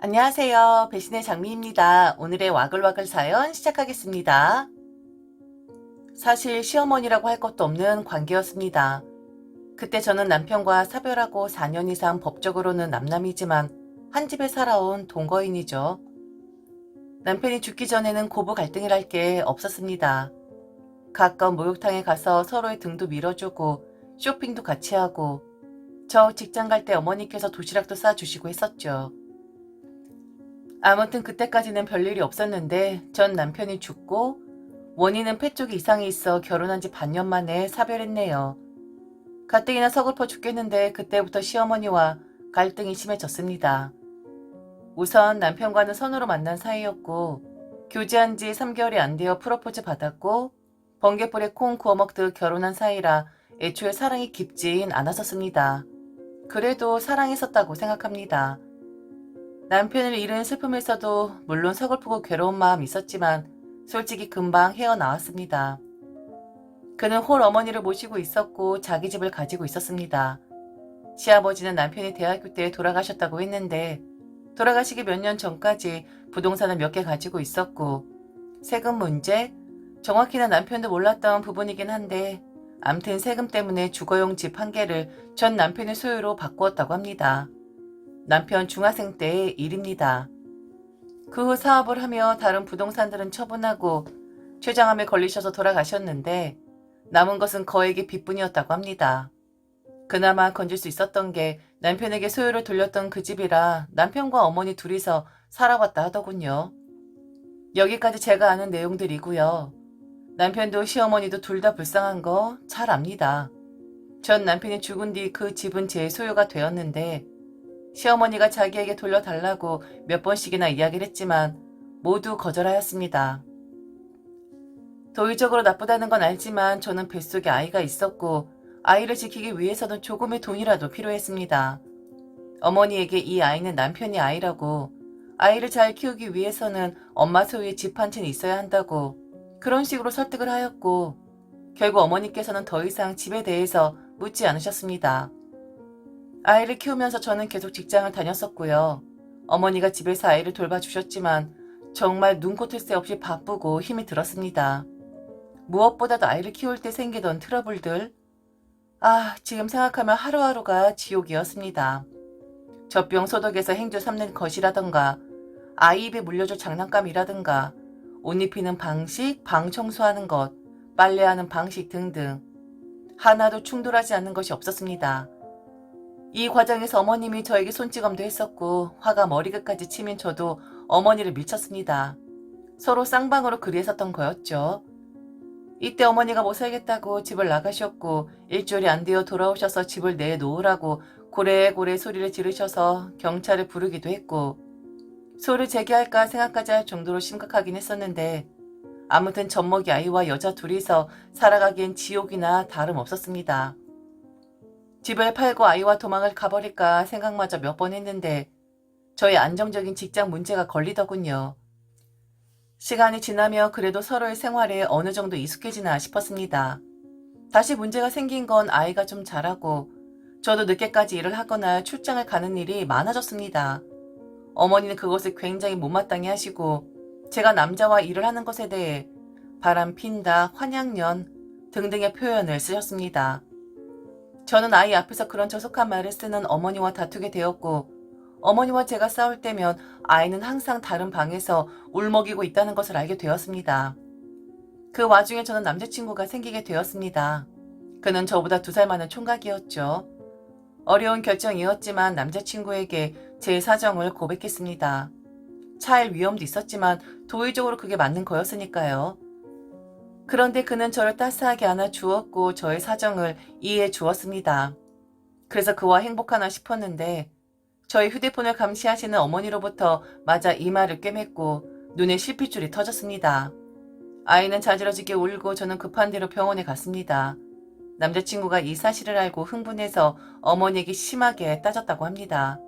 안녕하세요. 배신의 장미입니다. 오늘의 와글와글 사연 시작하겠습니다. 사실 시어머니라고 할 것도 없는 관계였습니다. 그때 저는 남편과 사별하고 4년 이상 법적으로는 남남이지만 한 집에 살아온 동거인이죠. 남편이 죽기 전에는 고부 갈등이랄 게 없었습니다. 가까운 목욕탕에 가서 서로의 등도 밀어주고 쇼핑도 같이 하고 저 직장 갈 때 어머니께서 도시락도 싸주시고 했었죠. 아무튼 그때까지는 별일이 없었는데 전 남편이 죽고 원인은 폐 쪽에 이상이 있어 결혼한 지 반년 만에 사별했네요. 가뜩이나 서글퍼 죽겠는데 그때부터 시어머니와 갈등이 심해졌습니다. 우선 남편과는 선으로 만난 사이였고 교제한 지 3개월이 안 되어 프로포즈 받았고 번개불에 콩 구워 먹듯 결혼한 사이라 애초에 사랑이 깊진 않았었습니다. 그래도 사랑했었다고 생각합니다. 남편을 잃은 슬픔에서도 물론 서글프고 괴로운 마음 있었지만 솔직히 금방 헤어나왔습니다. 그는 홀 어머니를 모시고 있었고 자기 집을 가지고 있었습니다. 시아버지는 남편이 대학교 때 돌아가셨다고 했는데 돌아가시기 몇 년 전까지 부동산을 몇 개 가지고 있었고 세금 문제? 정확히는 남편도 몰랐던 부분이긴 한데 암튼 세금 때문에 주거용 집 한 개를 전 남편의 소유로 바꾸었다고 합니다. 남편 중학생 때의 일입니다. 그 후 사업을 하며 다른 부동산들은 처분하고 췌장암에 걸리셔서 돌아가셨는데 남은 것은 거액의 빚뿐이었다고 합니다. 그나마 건질 수 있었던 게 남편에게 소유를 돌렸던 그 집이라 남편과 어머니 둘이서 살아왔다 하더군요. 여기까지 제가 아는 내용들이고요. 남편도 시어머니도 둘 다 불쌍한 거 잘 압니다. 전 남편이 죽은 뒤 그 집은 제 소유가 되었는데 시어머니가 자기에게 돌려달라고 몇 번씩이나 이야기를 했지만 모두 거절하였습니다. 도의적으로 나쁘다는 건 알지만 저는 뱃속에 아이가 있었고 아이를 지키기 위해서는 조금의 돈이라도 필요했습니다. 어머니에게 이 아이는 남편이 아이라고 아이를 잘 키우기 위해서는 엄마 소유의 집 한 채는 있어야 한다고 그런 식으로 설득을 하였고 결국 어머니께서는 더 이상 집에 대해서 묻지 않으셨습니다. 아이를 키우면서 저는 계속 직장을 다녔었고요. 어머니가 집에서 아이를 돌봐주셨지만 정말 눈코뜰 새 없이 바쁘고 힘이 들었습니다. 무엇보다도 아이를 키울 때 생기던 트러블들. 지금 생각하면 하루하루가 지옥이었습니다. 젖병 소독에서 행주 삼는 것이라던가 아이 입에 물려줄 장난감이라든가 옷 입히는 방식, 방 청소하는 것, 빨래하는 방식 등등 하나도 충돌하지 않는 것이 없었습니다. 이 과정에서 어머님이 저에게 손찌검도 했었고 화가 머리끝까지 치민 저도 어머니를 밀쳤습니다. 서로 쌍방으로 그리했었던 거였죠. 이때 어머니가 못 살겠다고 집을 나가셨고 일주일이 안 되어 돌아오셔서 집을 내놓으라고 고래고래 소리를 지르셔서 경찰을 부르기도 했고 소를 제기할까 생각까지 할 정도로 심각하긴 했었는데 아무튼 젖먹이 아이와 여자 둘이서 살아가기엔 지옥이나 다름없었습니다. 집을 팔고 아이와 도망을 가버릴까 생각마저 몇 번 했는데 저의 안정적인 직장 문제가 걸리더군요. 시간이 지나며 그래도 서로의 생활에 어느 정도 익숙해지나 싶었습니다. 다시 문제가 생긴 건 아이가 좀 자라고 저도 늦게까지 일을 하거나 출장을 가는 일이 많아졌습니다. 어머니는 그것을 굉장히 못마땅해 하시고 제가 남자와 일을 하는 것에 대해 바람 핀다, 환양년 등등의 표현을 쓰셨습니다. 저는 아이 앞에서 그런 저속한 말을 쓰는 어머니와 다투게 되었고 어머니와 제가 싸울 때면 아이는 항상 다른 방에서 울먹이고 있다는 것을 알게 되었습니다. 그 와중에 저는 남자친구가 생기게 되었습니다. 그는 저보다 2살 많은 총각이었죠. 어려운 결정이었지만 남자친구에게 제 사정을 고백했습니다. 차일 위험도 있었지만 도의적으로 그게 맞는 거였으니까요. 그런데 그는 저를 따스하게 안아주었고 저의 사정을 이해해 주었습니다. 그래서 그와 행복하나 싶었는데 저희 휴대폰을 감시하시는 어머니로부터 맞아 이마를 꿰맸고 눈에 실핏줄이 터졌습니다. 아이는 자지러지게 울고 저는 급한 대로 병원에 갔습니다. 남자친구가 이 사실을 알고 흥분해서 어머니에게 심하게 따졌다고 합니다.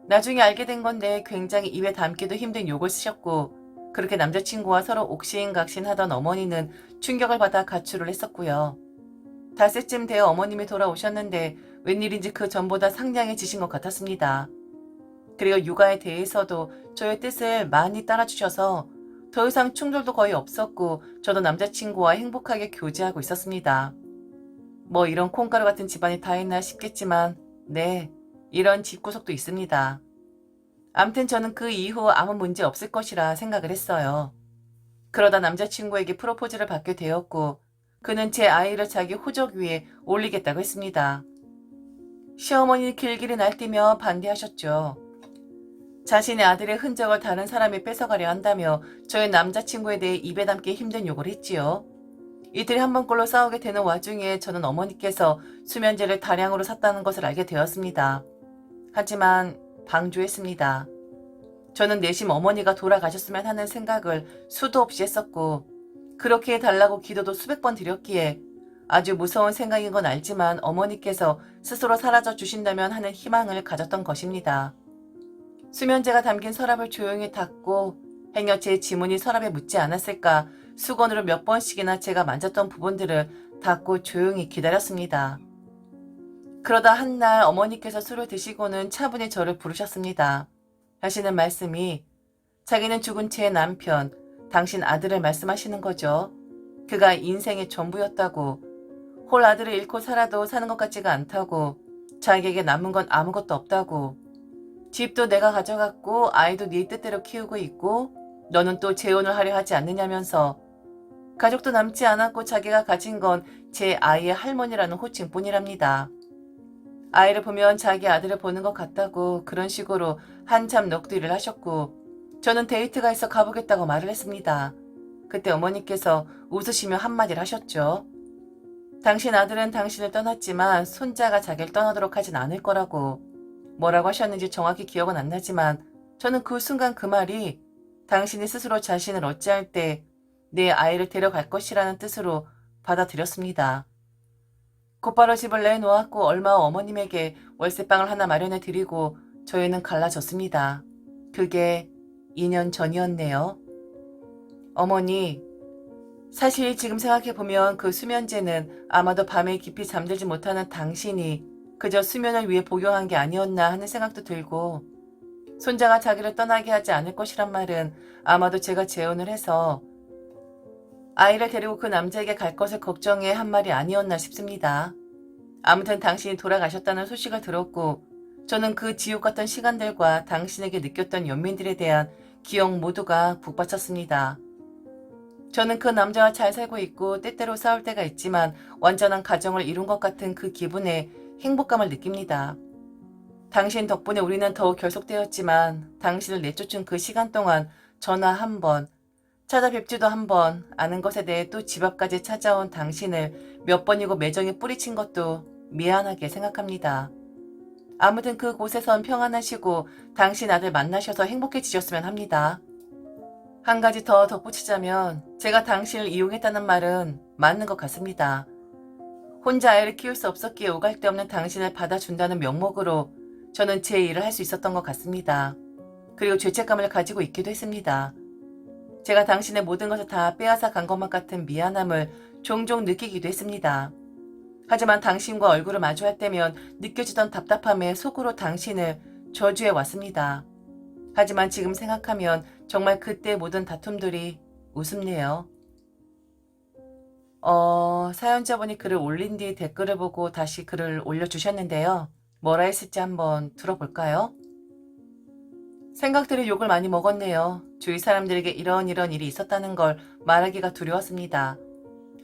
나중에 알게 된 건데 굉장히 입에 담기도 힘든 욕을 쓰셨고 그렇게 남자친구와 서로 옥신각신하던 어머니는 충격을 받아 가출을 했었고요. 닷새쯤 되어 어머님이 돌아오셨는데 웬일인지 그 전보다 상냥해지신 것 같았습니다. 그리고 육아에 대해서도 저의 뜻을 많이 따라주셔서 더 이상 충돌도 거의 없었고 저도 남자친구와 행복하게 교제하고 있었습니다. 뭐 이런 콩가루 같은 집안이 다 있나 싶겠지만 네, 이런 집구석도 있습니다. 암튼 저는 그 이후 아무 문제 없을 것이라 생각을 했어요. 그러다 남자친구에게 프로포즈를 받게 되었고 그는 제 아이를 자기 호적 위에 올리겠다고 했습니다. 시어머니는 길길이 날뛰며 반대하셨죠. 자신의 아들의 흔적을 다른 사람이 뺏어가려 한다며 저의 남자친구에 대해 입에 담기 힘든 요구를 했지요. 이들이 한 번꼴로 싸우게 되는 와중에 저는 어머니께서 수면제를 다량으로 샀다는 것을 알게 되었습니다. 하지만 방조했습니다. 저는 내심 어머니가 돌아가셨으면 하는 생각을 수도 없이 했었고 그렇게 해달라고 기도도 수백 번 드렸기에 아주 무서운 생각인 건 알지만 어머니께서 스스로 사라져 주신다면 하는 희망을 가졌던 것입니다. 수면제가 담긴 서랍을 조용히 닫고 행여 제 지문이 서랍에 묻지 않았을까 수건으로 몇 번씩이나 제가 만졌던 부분들을 닫고 조용히 기다렸습니다. 그러다 한날 어머니께서 술을 드시고는 차분히 저를 부르셨습니다. 하시는 말씀이 자기는 죽은 제 남편, 당신 아들을 말씀하시는 거죠. 그가 인생의 전부였다고, 홀 아들을 잃고 살아도 사는 것 같지가 않다고, 자기에게 남은 건 아무것도 없다고, 집도 내가 가져갔고 아이도 네 뜻대로 키우고 있고 너는 또 재혼을 하려 하지 않느냐면서 가족도 남지 않았고 자기가 가진 건 제 아이의 할머니라는 호칭뿐이랍니다. 아이를 보면 자기 아들을 보는 것 같다고 그런 식으로 한참 넋두리를 하셨고 저는 데이트가 있어 가보겠다고 말을 했습니다. 그때 어머니께서 웃으시며 한마디를 하셨죠. 당신 아들은 당신을 떠났지만 손자가 자기를 떠나도록 하진 않을 거라고. 뭐라고 하셨는지 정확히 기억은 안 나지만 저는 그 순간 그 말이 당신이 스스로 자신을 어찌할 때 내 아이를 데려갈 것이라는 뜻으로 받아들였습니다. 곧바로 집을 내놓았고 얼마 후 어머님에게 월세방을 하나 마련해 드리고 저희는 갈라졌습니다. 그게 2년 전이었네요. 어머니, 사실 지금 생각해보면 그 수면제는 아마도 밤에 깊이 잠들지 못하는 당신이 그저 수면을 위해 복용한 게 아니었나 하는 생각도 들고 손자가 자기를 떠나게 하지 않을 것이란 말은 아마도 제가 재혼을 해서 아이를 데리고 그 남자에게 갈 것을 걱정해 한 말이 아니었나 싶습니다. 아무튼 당신이 돌아가셨다는 소식을 들었고 저는 그 지옥 같은 시간들과 당신에게 느꼈던 연민들에 대한 기억 모두가 북받쳤습니다. 저는 그 남자와 잘 살고 있고 때때로 싸울 때가 있지만 완전한 가정을 이룬 것 같은 그 기분에 행복감을 느낍니다. 당신 덕분에 우리는 더욱 결속되었지만 당신을 내쫓은 그 시간 동안 전화 한 번, 찾아뵙지도 한 번, 아는 것에 대해 또 집 앞까지 찾아온 당신을 몇 번이고 매정히 뿌리친 것도 미안하게 생각합니다. 아무튼 그곳에선 평안하시고 당신 아들 만나셔서 행복해지셨으면 합니다. 한 가지 더 덧붙이자면 제가 당신을 이용했다는 말은 맞는 것 같습니다. 혼자 아이를 키울 수 없었기에 오갈 데 없는 당신을 받아준다는 명목으로 저는 제 일을 할 수 있었던 것 같습니다. 그리고 죄책감을 가지고 있기도 했습니다. 제가 당신의 모든 것을 다 빼앗아 간 것만 같은 미안함을 종종 느끼기도 했습니다. 하지만 당신과 얼굴을 마주할 때면 느껴지던 답답함에 속으로 당신을 저주해 왔습니다. 하지만 지금 생각하면 정말 그때 모든 다툼들이 우습네요. 사연자분이 글을 올린 뒤 댓글을 보고 다시 글을 올려주셨는데요. 뭐라 했을지 한번 들어볼까요? 생각들이 욕을 많이 먹었네요. 주위 사람들에게 이런 일이 있었다는 걸 말하기가 두려웠습니다.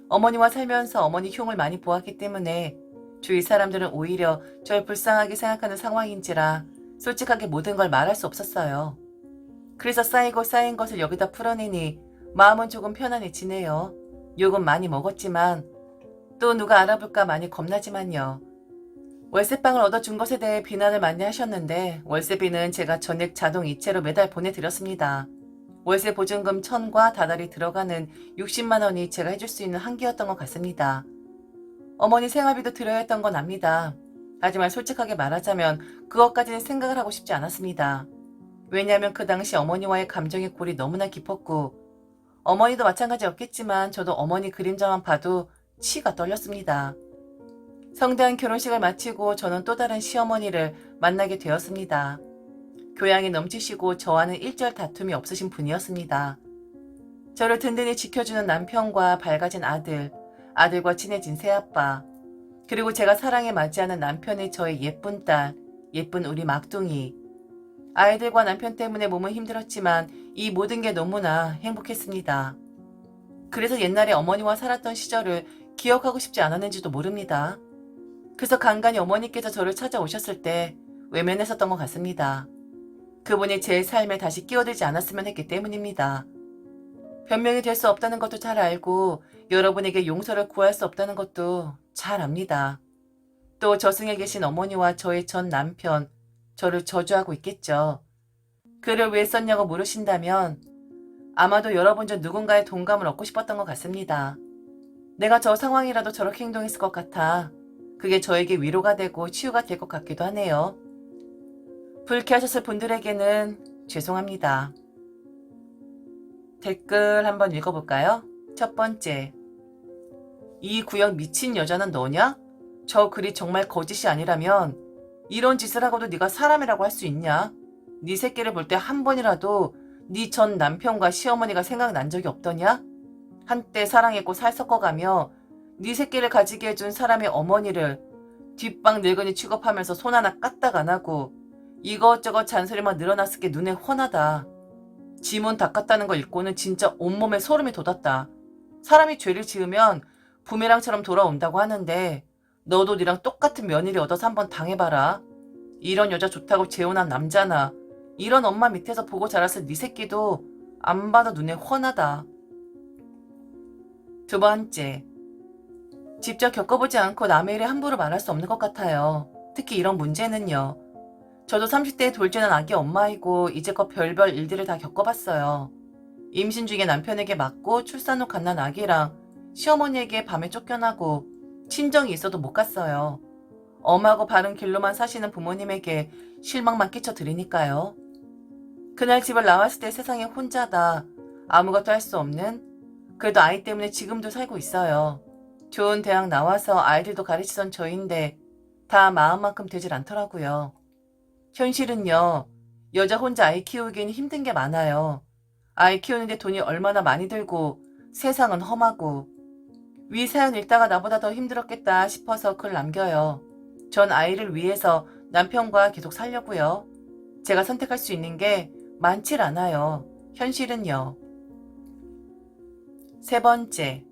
어머니와 살면서 어머니 흉을 많이 보았기 때문에 주위 사람들은 오히려 절 불쌍하게 생각하는 상황인지라 솔직하게 모든 걸 말할 수 없었어요. 그래서 쌓이고 쌓인 것을 여기다 풀어내니 마음은 조금 편안해지네요. 욕은 많이 먹었지만 또 누가 알아볼까 많이 겁나지만요. 월세방을 얻어준 것에 대해 비난을 많이 하셨는데 월세비는 제가 전액 자동 이체로 매달 보내드렸습니다. 월세 보증금 1,000과 다달이 들어가는 60만 원이 제가 해줄 수 있는 한계였던 것 같습니다. 어머니 생활비도 드려야 했던 건 압니다. 하지만 솔직하게 말하자면 그것까지는 생각을 하고 싶지 않았습니다. 왜냐하면 그 당시 어머니와의 감정의 골이 너무나 깊었고 어머니도 마찬가지였겠지만 저도 어머니 그림자만 봐도 치가 떨렸습니다. 성대한 결혼식을 마치고 저는 또 다른 시어머니를 만나게 되었습니다. 교양이 넘치시고 저와는 일절 다툼이 없으신 분이었습니다. 저를 든든히 지켜주는 남편과 밝아진 아들, 아들과 친해진 새아빠, 그리고 제가 사랑에 맞이하는 남편의 저의 예쁜 딸, 예쁜 우리 막둥이. 아이들과 남편 때문에 몸은 힘들었지만 이 모든 게 너무나 행복했습니다. 그래서 옛날에 어머니와 살았던 시절을 기억하고 싶지 않았는지도 모릅니다. 그래서 간간히 어머니께서 저를 찾아오셨을 때 외면했었던 것 같습니다. 그분이 제 삶에 다시 끼어들지 않았으면 했기 때문입니다. 변명이 될 수 없다는 것도 잘 알고 여러분에게 용서를 구할 수 없다는 것도 잘 압니다. 또 저승에 계신 어머니와 저의 전 남편, 저를 저주하고 있겠죠. 글을 왜 썼냐고 물으신다면 아마도 여러분 중 누군가의 동감을 얻고 싶었던 것 같습니다. 내가 저 상황이라도 저렇게 행동했을 것 같아 그게 저에게 위로가 되고 치유가 될 것 같기도 하네요. 불쾌하셨을 분들에게는 죄송합니다. 댓글 한번 읽어볼까요? 첫 번째, 이 구역 미친 여자는 너냐? 저 글이 정말 거짓이 아니라면 이런 짓을 하고도 네가 사람이라고 할 수 있냐? 네 새끼를 볼 때 한 번이라도 네 전 남편과 시어머니가 생각난 적이 없더냐? 한때 사랑했고 살 섞어가며 네 새끼를 가지게 해준 사람의 어머니를 뒷방 늙은이 취급하면서 손 하나 까딱 안 하고 이것저것 잔소리만 늘어났을 게 눈에 훤하다. 지문 닦았다는 거 읽고는 진짜 온몸에 소름이 돋았다. 사람이 죄를 지으면 부메랑처럼 돌아온다고 하는데 너도 니랑 똑같은 며느리 얻어서 한번 당해봐라. 이런 여자 좋다고 재혼한 남자나 이런 엄마 밑에서 보고 자랐을 네 새끼도 안 봐도 눈에 훤하다. 두 번째, 직접 겪어보지 않고 남의 일에 함부로 말할 수 없는 것 같아요. 특히 이런 문제는요. 저도 30대에 돌진한 아기 엄마이고 이제껏 별별 일들을 다 겪어봤어요. 임신 중에 남편에게 맞고 출산 후 갓난 아기랑 시어머니에게 밤에 쫓겨나고 친정이 있어도 못 갔어요. 엄하고 바른 길로만 사시는 부모님에게 실망만 끼쳐드리니까요. 그날 집을 나왔을 때 세상에 혼자다. 아무것도 할 수 없는, 그래도 아이 때문에 지금도 살고 있어요. 좋은 대학 나와서 아이들도 가르치던 저인데 다 마음만큼 되질 않더라고요. 현실은요. 여자 혼자 아이 키우기는 힘든 게 많아요. 아이 키우는데 돈이 얼마나 많이 들고 세상은 험하고. 위 사연 읽다가 나보다 더 힘들었겠다 싶어서 글 남겨요. 전 아이를 위해서 남편과 계속 살려고요. 제가 선택할 수 있는 게 많질 않아요. 현실은요. 세 번째,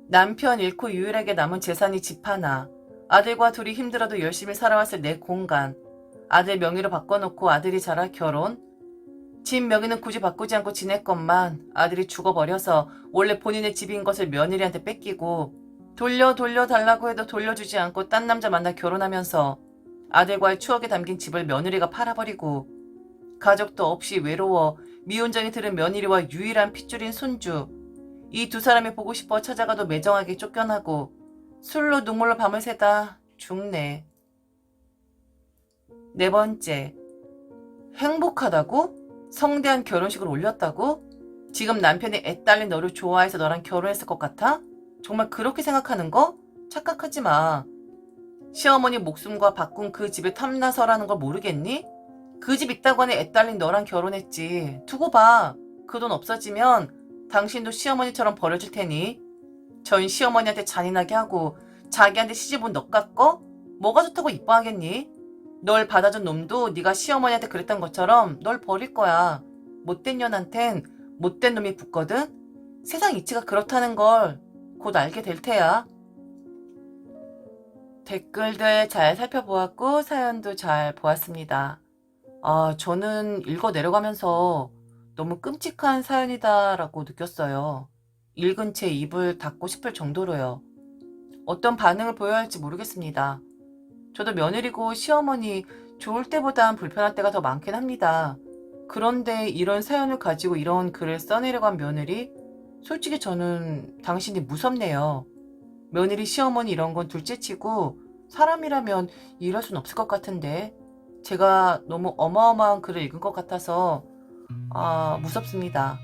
남편 잃고 유일하게 남은 재산이 집 하나, 아들과 둘이 힘들어도 열심히 살아왔을 내 공간, 아들 명의로 바꿔놓고 아들이 자라 결혼, 집 명의는 굳이 바꾸지 않고 지냈건만 아들이 죽어버려서 원래 본인의 집인 것을 며느리한테 뺏기고 돌려달라고 해도 돌려주지 않고 딴 남자 만나 결혼하면서 아들과의 추억에 담긴 집을 며느리가 팔아버리고 가족도 없이 외로워 미운정이 들은 며느리와 유일한 핏줄인 손주, 이 두 사람이 보고 싶어 찾아가도 매정하게 쫓겨나고 술로 눈물로 밤을 새다 죽네. 네 번째, 행복하다고? 성대한 결혼식을 올렸다고? 지금 남편이 애 딸린 너를 좋아해서 너랑 결혼했을 것 같아? 정말 그렇게 생각하는 거? 착각하지 마. 시어머니 목숨과 바꾼 그 집에 탐나서라는 걸 모르겠니? 그 집 있다고 하니 애 딸린 너랑 결혼했지. 두고 봐. 그 돈 없어지면 당신도 시어머니처럼 버려질 테니. 전 시어머니한테 잔인하게 하고 자기한테 시집 온 너 깎어? 뭐가 좋다고 이뻐하겠니? 널 받아준 놈도 네가 시어머니한테 그랬던 것처럼 널 버릴 거야. 못된 년한텐 못된 놈이 붙거든? 세상 이치가 그렇다는 걸 곧 알게 될 테야. 댓글들 잘 살펴보았고 사연도 잘 보았습니다. 저는 읽어 내려가면서 너무 끔찍한 사연이다라고 느꼈어요. 읽은 채 입을 닫고 싶을 정도로요. 어떤 반응을 보여야 할지 모르겠습니다. 저도 며느리고 시어머니 좋을 때보단 불편할 때가 더 많긴 합니다. 그런데 이런 사연을 가지고 이런 글을 써내려고 한 며느리? 솔직히 저는 당신이 무섭네요. 며느리 시어머니 이런 건 둘째치고 사람이라면 이럴 순 없을 것 같은데 제가 너무 어마어마한 글을 읽은 것 같아서 무섭습니다.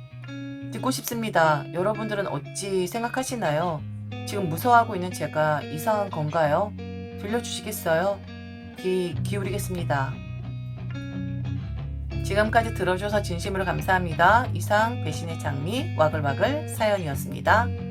듣고 싶습니다. 여러분들은 어찌 생각하시나요? 지금 무서워하고 있는 제가 이상한 건가요? 들려주시겠어요? 귀 기울이겠습니다. 지금까지 들어줘서 진심으로 감사합니다. 이상 배신의 장미 와글와글 사연이었습니다.